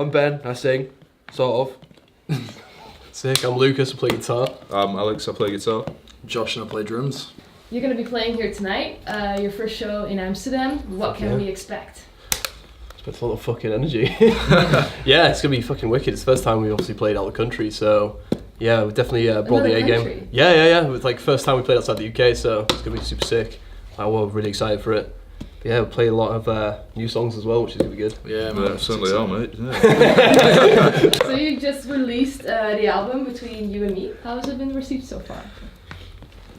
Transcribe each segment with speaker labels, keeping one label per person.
Speaker 1: I'm Ben, I sing, sort of.
Speaker 2: Sick, I'm Lucas, I play guitar.
Speaker 3: I'm Alex, I play guitar.
Speaker 4: Josh and I play drums.
Speaker 5: You're going to be playing here tonight, your first show in Amsterdam. What can we expect?
Speaker 2: Expect a lot of fucking energy. Yeah, it's going to be fucking wicked. It's the first time we obviously played out of the country, so yeah, we definitely brought the A-game. Yeah. It was like first time we played outside the UK, so it's going to be super sick. We're really excited for it. But yeah, we'll play a lot of new songs as well, which is going to be good.
Speaker 3: Yeah, man, certainly are, mate. Yeah.
Speaker 5: So you just released the album Between You and Me. How has it been received so far?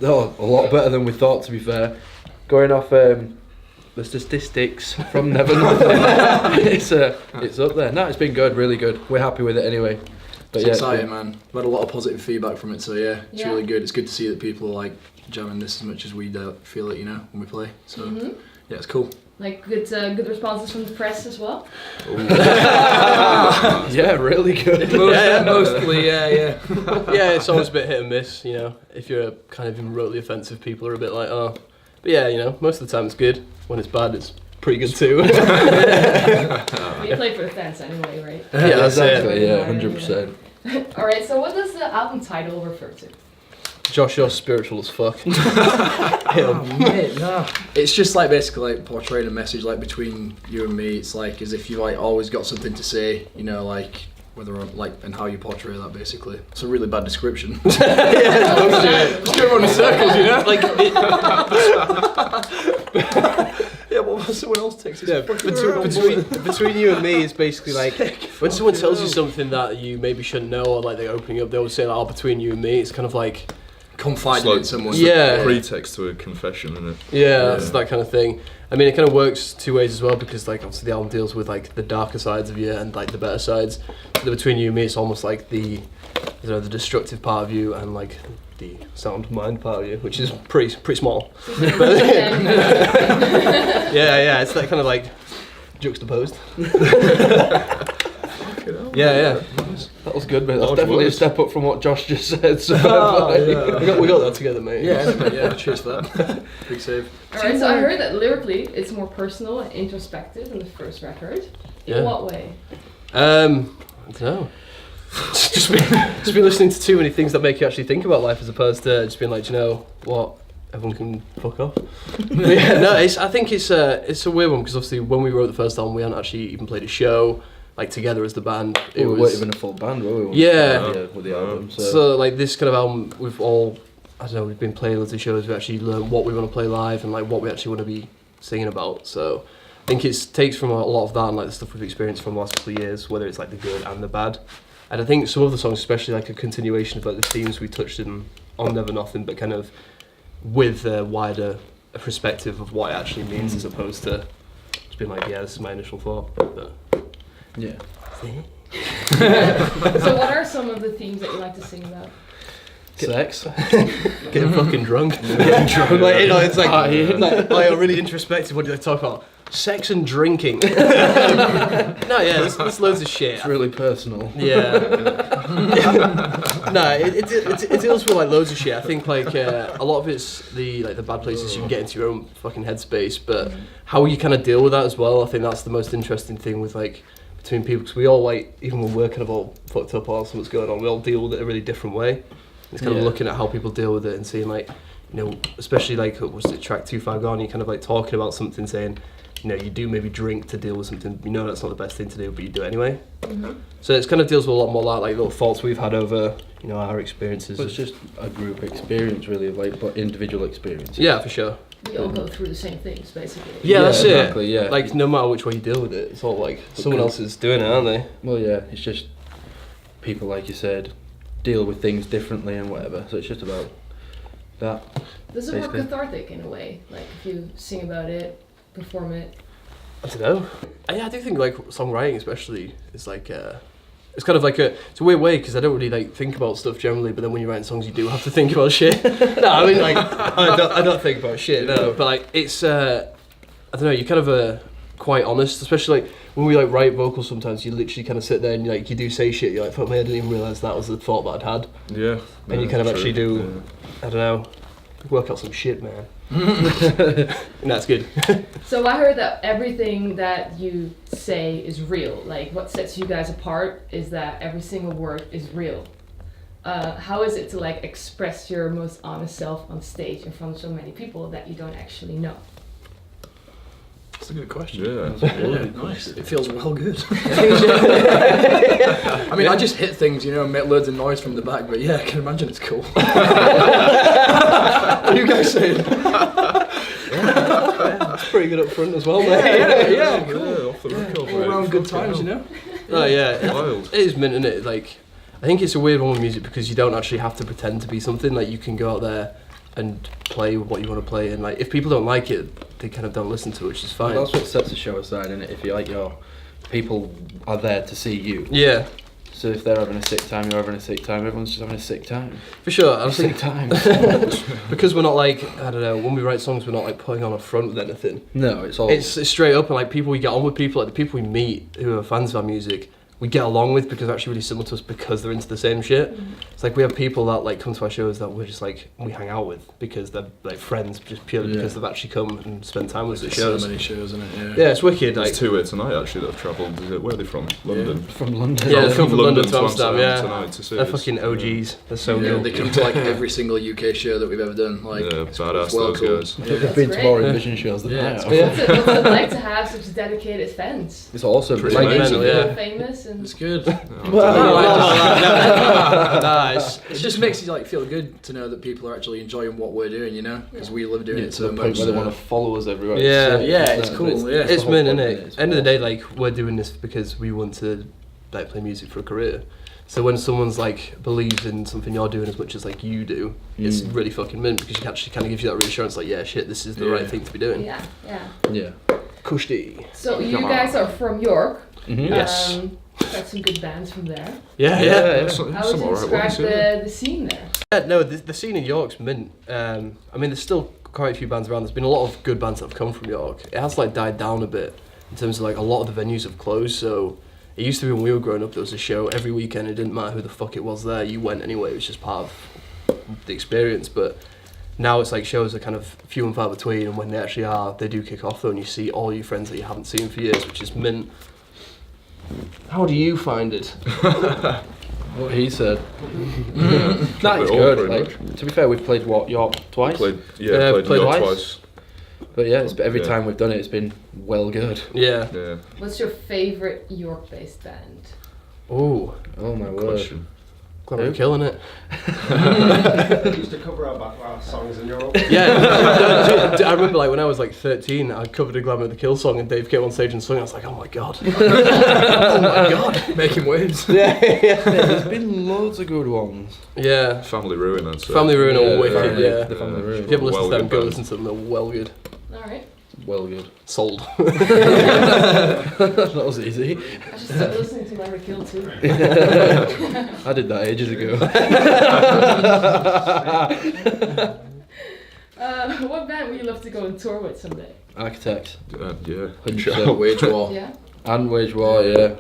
Speaker 1: Oh, a lot better than we thought, to be fair. Going off the statistics from Never Nothing, it's up there. No, it's been good, really good. We're happy with it anyway. But
Speaker 4: It's
Speaker 1: yeah,
Speaker 4: exciting, man. We've had a lot of positive feedback from it, so yeah, it's really good. It's good to see that people are like jamming this as much as we feel it, you know, when we play. So yeah, it's cool.
Speaker 5: Like good responses from the press as well?
Speaker 1: yeah, really good.
Speaker 4: Mostly, yeah.
Speaker 2: Yeah, it's always a bit hit and miss, you know. If you're kind of remotely offensive, people are a bit like, oh. But yeah, you know, most of the time it's good. When it's bad, it's pretty good too.
Speaker 5: Well, you play for the fans ananyway, right?
Speaker 1: Yeah, exactly, yeah, 100%.
Speaker 5: Alright, so what does the album title refer to?
Speaker 2: Josh, you're spiritual as fuck.
Speaker 4: It's just like basically like portraying a message like between you and me. It's like as if you like always got something to say, you know, like whether or like and how you portray that basically. It's a really bad description.
Speaker 2: Just go around in circles, you know? Like yeah, what was someone else texting? Yeah, between you and me is basically like when someone tells you something that you maybe shouldn't know, or like they're opening up, they always say like, oh, between you and me. It's kind of like
Speaker 4: confiding in someone.
Speaker 3: Yeah, pretext to a confession, isn't it?
Speaker 2: Yeah, it's that kind of thing. I mean, it kind of works two ways as well because like obviously the album deals with like the darker sides of you and like the better sides. So between you and me, it's almost like the the destructive part of you and like the sound mind part of you, which is pretty small. But, yeah, it's that kind of like juxtaposed. Yeah.
Speaker 1: That was good, mate. That's definitely a step up from what Josh just said. So
Speaker 2: we got that together, mate.
Speaker 4: Yeah. Cheers for that. Big save.
Speaker 5: Alright, so I heard that lyrically it's more personal and introspective than the first record. In what way?
Speaker 2: I don't know. just been listening to too many things that make you actually think about life as opposed to just being like, do you know what? Everyone can fuck off. But yeah, no, I think it's a weird one because obviously when we wrote the first album, we hadn't actually even played a show like together as the band.
Speaker 1: We weren't even a full band, were we?
Speaker 2: Yeah.
Speaker 1: With the album.
Speaker 2: So like this kind of album, we've been playing loads of shows. We actually learned what we want to play live and like what we actually want to be singing about. So I think it takes from a lot of that and like the stuff we've experienced from the last couple of years, whether it's like the good and the bad. And I think some of the songs, especially like a continuation of like the themes we touched on Never Nothing, but kind of with a wider perspective of what it actually means as opposed to just being like, yeah, this is my initial thought. But,
Speaker 1: yeah.
Speaker 5: So what are some of the themes that you like to sing about?
Speaker 2: Sex. Getting fucking drunk. Getting drunk. Like, you know, it's like, I'm really introspective. What do they talk about? Sex and drinking. There's loads of shit.
Speaker 1: It's really personal.
Speaker 2: Yeah. No, it deals with like loads of shit. I think like a lot of it's the bad places you can get into your own fucking headspace, but how you kind of deal with that as well. I think that's the most interesting thing with like between people because we all like even when we're kind of all fucked up or something's going on, we all deal with it a really different way. It's kind of looking at how people deal with it and seeing like, you know, especially like was it track 2 Far Gone, you're kind of like talking about something saying, you know, you do maybe drink to deal with something, you know that's not the best thing to do, but you do it anyway. So it's kind of deals with a lot more like little thoughts we've had over, you know, our experiences.
Speaker 1: But it's just a group experience really, of like, but individual experiences.
Speaker 2: Yeah, for sure.
Speaker 5: We all go through the same things, basically.
Speaker 2: Yeah, that's
Speaker 1: exactly,
Speaker 2: it.
Speaker 1: Yeah.
Speaker 2: Like, no matter which way you deal with it, it's all like, someone else is doing it, aren't they?
Speaker 1: Well, yeah, it's just people, like you said, deal with things differently and whatever, so it's just about that.
Speaker 5: Does it work cathartic in a way? Like, if you sing about it, perform it?
Speaker 2: I don't know. I do think like songwriting especially is like it's kind of like it's a weird way because I don't really like think about stuff generally, but then when you're writing songs you do have to think about shit. No, I mean like I don't think about shit, no, but like it's I don't know, you're kind of quite honest, especially like when we like write vocals sometimes you literally kind of sit there and like you do say shit, you're like, fuck me, I didn't even realise that was the thought that I'd had.
Speaker 3: Yeah.
Speaker 2: And you kind of actually do, I don't know, work out some shit, man. That's good.
Speaker 5: So I heard that everything that you say is real. Like what sets you guys apart is that every single word is real. How is it to like express your most honest self on stage in front of so many people that you don't actually know?
Speaker 4: That's a good question.
Speaker 3: Yeah.
Speaker 4: Yeah, nice. It feels well good. I mean, I just hit things, you know, and make loads of noise from the back, but yeah, I can imagine it's cool. What are you guys saying?
Speaker 2: That's pretty good up front as well, mate.
Speaker 4: Yeah,
Speaker 3: Yeah, off the record,
Speaker 4: all
Speaker 3: mate.
Speaker 4: around good
Speaker 3: Fucking
Speaker 4: times, you
Speaker 3: hell.
Speaker 4: know?
Speaker 2: Oh yeah,
Speaker 3: Wild.
Speaker 2: it is mint, isn't it? Like, I think it's a weird one with music because you don't actually have to pretend to be something. Like, you can go out there and play what you want to play, and like, if people don't like it, they kind of don't listen to it, which is fine.
Speaker 1: That's what sets a show aside, isn't it? If you like your people are there to see you.
Speaker 2: Yeah,
Speaker 1: So if they're having a sick time, you're having a sick time. Everyone's just having a sick time.
Speaker 2: for sure. I
Speaker 1: Sick
Speaker 2: think
Speaker 1: time.
Speaker 2: because we're not like, I don't know, when we write songs, we're not like putting on a front with anything.
Speaker 1: No, it's all.
Speaker 2: It's straight up, and like people we get on with, people like the people we meet who are fans of our music, we get along with because they're actually really similar to us because they're into the same shit. It's like we have people that like come to our shows that we're just like we hang out with because they're like friends just purely because they've actually come and spent time with us at shows.
Speaker 4: So many shows, isn't it?
Speaker 2: Yeah, it's wicked.
Speaker 3: There's
Speaker 2: Like,
Speaker 3: two here tonight actually that have travelled. Where are they from? London.
Speaker 1: from London.
Speaker 2: yeah, they come from London to
Speaker 3: Amsterdam
Speaker 2: Amsterdam. Yeah,
Speaker 3: tonight to see
Speaker 2: they're
Speaker 3: us.
Speaker 2: fucking OGs. They're so
Speaker 4: Yeah,
Speaker 2: good.
Speaker 4: they come to like every single UK show that we've ever done. Like,
Speaker 3: Yeah,
Speaker 4: it's
Speaker 3: badass
Speaker 4: well
Speaker 3: those
Speaker 4: cool.
Speaker 3: guys.
Speaker 1: I think they've
Speaker 5: That's
Speaker 1: been to
Speaker 5: great.
Speaker 1: more Invision shows than
Speaker 4: Yeah,
Speaker 1: I
Speaker 4: it's
Speaker 1: have.
Speaker 2: Yeah.
Speaker 5: What's it like to have such dedicated fans?
Speaker 1: It's awesome.
Speaker 3: Pretty
Speaker 1: Like,
Speaker 3: amazing.
Speaker 2: mental, yeah.
Speaker 5: People famous and
Speaker 4: It's good.
Speaker 2: Nice.
Speaker 4: It just makes you like feel good to know that people are actually enjoying what we're doing, you know, because we love doing
Speaker 1: yeah,
Speaker 4: it
Speaker 1: to
Speaker 4: so
Speaker 1: the point
Speaker 4: much.
Speaker 1: where they
Speaker 4: so-
Speaker 1: want to follow us everywhere.
Speaker 2: Yeah.
Speaker 4: Yeah, it's cool, yeah.
Speaker 2: It's
Speaker 1: the whole
Speaker 2: mint,
Speaker 1: point,
Speaker 2: isn't it?
Speaker 1: It's
Speaker 2: End of the day,
Speaker 1: awesome.
Speaker 2: like we're doing this because we want to like play music for a career. So when someone's like believes in something you're doing as much as like you do, it's really fucking mint because it actually kind of gives you that reassurance, like yeah, shit, this is the right thing to be doing.
Speaker 5: yeah.
Speaker 1: Yeah.
Speaker 2: Kushti.
Speaker 5: So you guys are from York.
Speaker 2: Yes.
Speaker 5: Got some good bands from there.
Speaker 2: Yeah.
Speaker 3: Some
Speaker 5: How would you
Speaker 3: alright
Speaker 5: describe
Speaker 3: ones, yeah.
Speaker 5: the scene there?
Speaker 2: Yeah, no, the scene in York's mint. I mean, there's still quite a few bands around. There's been a lot of good bands that have come from York. It has like died down a bit in terms of like a lot of the venues have closed. So it used to be when we were growing up, there was a show every weekend. It didn't matter who the fuck it was there. You went anyway. It was just part of the experience. But now it's like shows are kind of few and far between. And when they actually are, they do kick off though, and you see all your friends that you haven't seen for years, which is mint. How do you find it?
Speaker 1: What he said.
Speaker 3: We're
Speaker 1: That is
Speaker 3: all
Speaker 1: good.
Speaker 3: pretty
Speaker 1: Like, to be fair, we've played York twice.
Speaker 3: Played
Speaker 2: played
Speaker 3: York
Speaker 1: twice. But yeah, every
Speaker 3: Yeah.
Speaker 1: time we've done it, it's been well good.
Speaker 2: Yeah.
Speaker 3: Yeah.
Speaker 5: What's your favorite York-based band?
Speaker 2: Oh,
Speaker 1: Oh my word.
Speaker 3: Question.
Speaker 2: glad we're killing it.
Speaker 6: They used to cover our songs in Europe.
Speaker 2: Yeah, I remember like when I was like 13, I covered a Glamour of the Kill song and Dave came on stage and sung. I was like, oh my god, oh my god.
Speaker 4: Making waves.
Speaker 1: There's been loads of good ones.
Speaker 2: Yeah,
Speaker 3: Family Ruin, I'd say.
Speaker 2: Family Ruin are wicked.
Speaker 1: Family-
Speaker 2: Yeah,
Speaker 1: The Family
Speaker 2: if
Speaker 1: Ruin.
Speaker 2: you haven't listened to them,
Speaker 3: Well
Speaker 2: go
Speaker 3: good
Speaker 2: listen to them. They're well good.
Speaker 5: Alright.
Speaker 1: Well good.
Speaker 2: Sold.
Speaker 1: That was easy.
Speaker 5: I should start listening to Never Kill too.
Speaker 1: I did that ages ago.
Speaker 5: What band would you love to go on tour with someday?
Speaker 1: Architects.
Speaker 3: Yeah.
Speaker 1: 100%.
Speaker 4: Wage War.
Speaker 5: Yeah?
Speaker 1: And Wage War, yeah.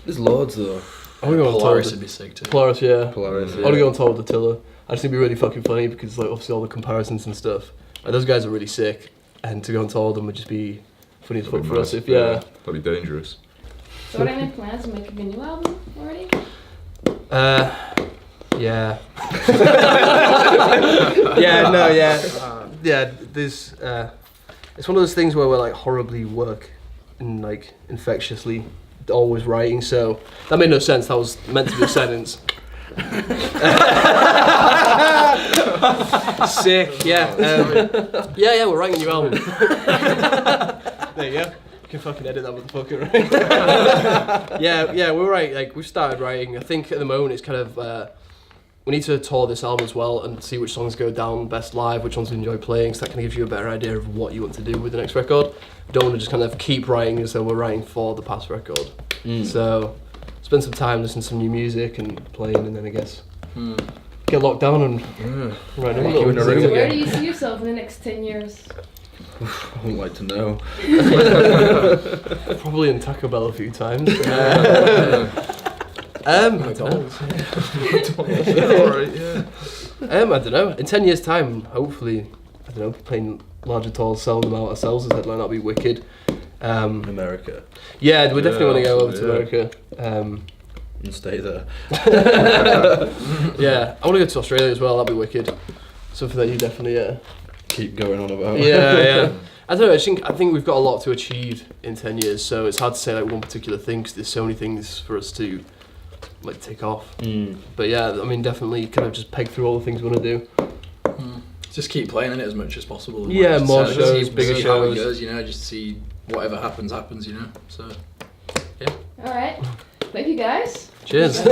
Speaker 1: There's loads though.
Speaker 2: I want to go on tour
Speaker 4: Polaris
Speaker 2: with
Speaker 4: would be sick too.
Speaker 2: Polaris, yeah.
Speaker 1: Polaris.
Speaker 2: I want to go on tour with Attila. I just think it'd be really fucking funny because like obviously all the comparisons and stuff. Like, those guys are really sick, and to go on tour with them would just be funny as fuck for us. If
Speaker 3: That'd be dangerous.
Speaker 5: So are there any plans to making a new album already?
Speaker 2: Yeah. Yeah. There's. It's one of those things where we're like horribly work and like infectiously always writing. So that made no sense. That was meant to be a sentence. Sick. Yeah. Yeah. We're writing a new album. There you go. You can fucking edit that motherfucker, right? yeah, we're right. Like we've started writing. I think at the moment it's kind of we need to tour this album as well and see which songs go down best live, which ones we enjoy playing. So that kind of gives you a better idea of what you want to do with the next record. We don't want to just kind of keep writing as though we're writing for the past record. So spend some time listening to some new music and playing, and then I guess get locked down and write a
Speaker 1: You
Speaker 2: little
Speaker 1: in a
Speaker 5: So
Speaker 1: room
Speaker 2: thing.
Speaker 5: where
Speaker 1: again.
Speaker 5: do you see yourself in the next 10 years?
Speaker 1: I would like to know.
Speaker 2: Probably in Taco Bell a few times. I don't know.
Speaker 3: Alright, yeah.
Speaker 2: I don't know. In 10 years' time, hopefully, I don't know, playing larger tours, selling them out ourselves as headline. That'd be wicked.
Speaker 1: America.
Speaker 2: Yeah, we definitely want to go over to
Speaker 3: Yeah.
Speaker 2: America.
Speaker 1: And stay there.
Speaker 2: Yeah, I want to go to Australia as well. That'd be wicked. Something that you definitely.
Speaker 1: Keep going on about.
Speaker 2: Yeah. I don't know. I think we've got a lot to achieve in 10 years, so it's hard to say like one particular thing because there's so many things for us to like tick off. But yeah, I mean, definitely kind of just peg through all the things we want to do.
Speaker 4: Just keep playing in it as much as possible. and,
Speaker 2: Yeah,
Speaker 4: just
Speaker 2: more
Speaker 4: see-
Speaker 2: shows,
Speaker 4: see
Speaker 2: bigger
Speaker 4: how it
Speaker 2: shows.
Speaker 4: goes, you know, just see whatever happens, you know. So
Speaker 5: All right. Thank you guys.
Speaker 2: Cheers.